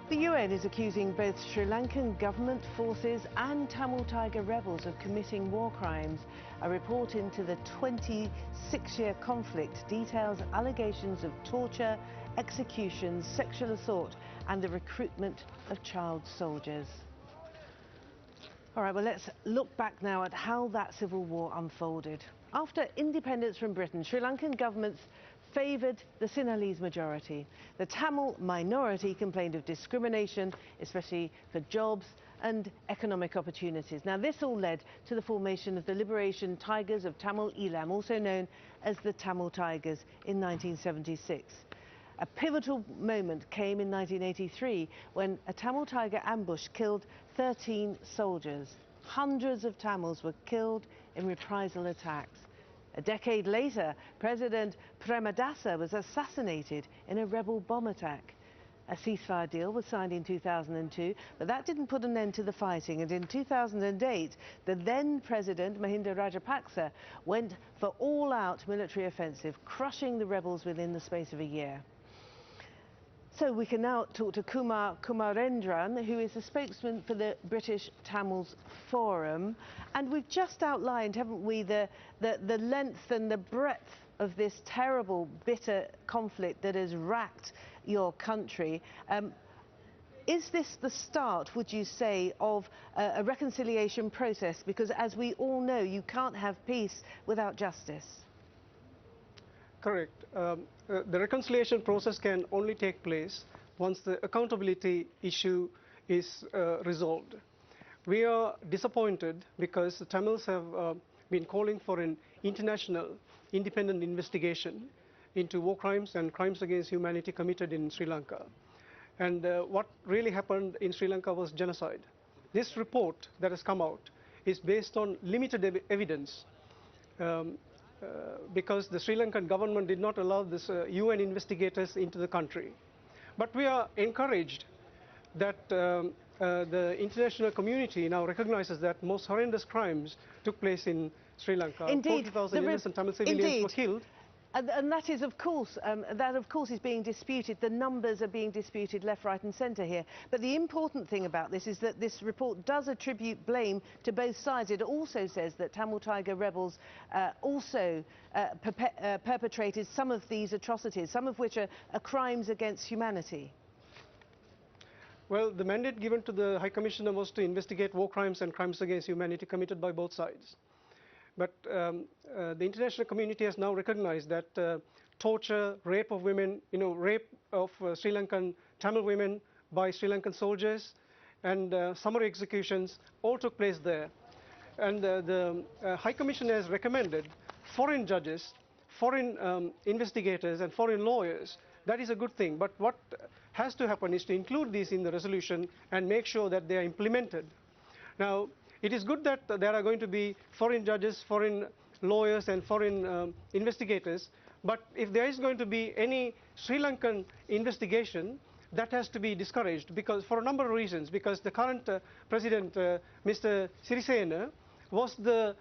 The UN is accusing both Sri Lankan government forces and Tamil Tiger rebels of committing war crimes. A report into the 26-year conflict details allegations of torture, executions, sexual assault and the recruitment of child soldiers. All right, well, let's look back now at how that civil war unfolded. After independence from Britain, Sri Lankan governments favoured the Sinhalese majority. The Tamil minority complained of discrimination, especially for jobs and economic opportunities. Now, this all led to the formation of the Liberation Tigers of Tamil Eelam, also known as the Tamil Tigers, in 1976. A pivotal moment came in 1983 when a Tamil Tiger ambush killed 13 soldiers. Hundreds of Tamils were killed in reprisal attacks. A decade later, President Premadasa was assassinated in a rebel bomb attack. A ceasefire deal was signed in 2002, but that didn't put an end to the fighting. And in 2008, the then President, Mahinda Rajapaksa, went for all-out military offensive, crushing the rebels within the space of a year. So we can now talk to Kumar Kumarendran, who is the spokesman for the British Tamils Forum. And we've just outlined, haven't we, the length and the breadth of this terrible, bitter conflict that has racked your country. Is this the start, would you say, of a reconciliation process? Because as we all know, you can't have peace without justice. Correct. The reconciliation process can only take place once the accountability issue is resolved. We are disappointed because the Tamils have been calling for an international independent investigation into war crimes and crimes against humanity committed in Sri Lanka. And what really happened in Sri Lanka was genocide. This report that has come out is based on limited evidence. Because the Sri Lankan government did not allow this UN investigators into the country. But we are encouraged that the international community now recognizes that most horrendous crimes took place in Sri Lanka. Indeed. 40,000 innocent Tamil civilians were killed. And that is, of course, is being disputed. The numbers are being disputed left, right and centre here. But the important thing about this is that this report does attribute blame to both sides. It also says that Tamil Tiger rebels also perpetrated some of these atrocities, some of which are crimes against humanity. Well, the mandate given to the High Commissioner was to investigate war crimes and crimes against humanity committed by both sides. But the international community has now recognized that torture, rape of women, rape of Sri Lankan Tamil women by Sri Lankan soldiers and summary executions all took place there. And the High Commission has recommended foreign judges, foreign investigators and foreign lawyers. That is a good thing. But what has to happen is to include these in the resolution and make sure that they are implemented. Now, it is good that there are going to be foreign judges, foreign lawyers and foreign investigators, but if there is going to be any Sri Lankan investigation, that has to be discouraged because for a number of reasons. Because the current President, Mr. Sirisena, was the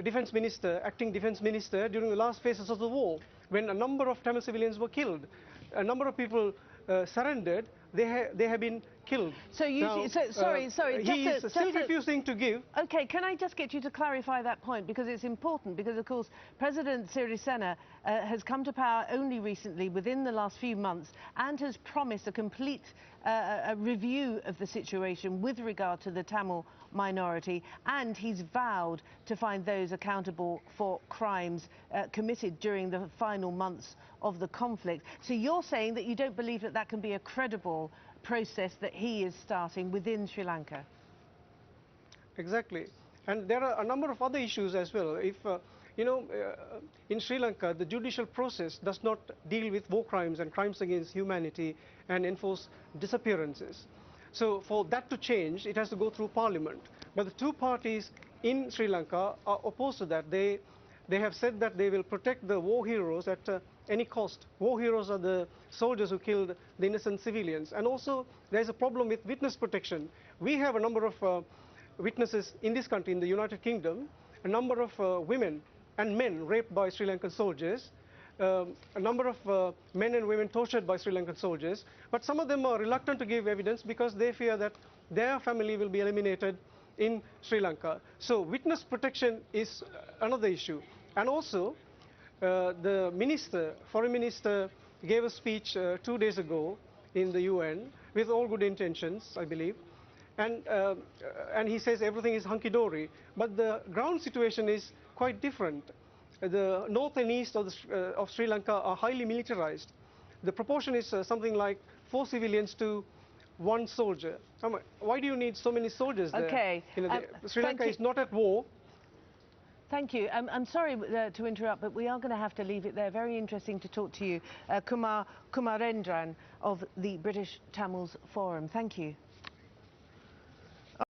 defense minister, acting defense minister during the last phases of the war, when a number of Tamil civilians were killed. A number of people surrendered. They have been killed. So you, now, sorry. He is still refusing to give. Okay, can I just get you to clarify that point, because it's important, because of course President Sirisena has come to power only recently, within the last few months, and has promised a complete a review of the situation with regard to the Tamil minority, and he's vowed to find those accountable for crimes committed during the final months of the conflict. So you're saying that you don't believe that that can be a credible process that he is starting within Sri Lanka? Exactly. And there are a number of other issues as well. If, in Sri Lanka, the judicial process does not deal with war crimes and crimes against humanity and enforce disappearances. So for that to change, it has to go through parliament. But the two parties in Sri Lanka are opposed to that. They have said that they will protect the war heroes at any cost. War heroes are the soldiers who killed the innocent civilians. And also, there's a problem with witness protection. We have a number of witnesses in this country, in the United Kingdom, a number of women and men raped by Sri Lankan soldiers. a number of men and women tortured by Sri Lankan soldiers, but some of them are reluctant to give evidence because they fear that their family will be eliminated in Sri Lanka. So witness protection is another issue. And also, the minister, foreign minister, gave a speech 2 days ago in the UN with all good intentions, I believe. And he says everything is hunky-dory. But the ground situation is quite different. The north and east of Sri Lanka are highly militarized. The proportion is something like 4 civilians to 1 soldier. Why do you need so many soldiers there? Okay. Sri Lanka is not at war. Thank you. I'm sorry to interrupt, but we are going to have to leave it there. Very interesting to talk to you, Kumarendran of the British Tamils Forum. Thank you.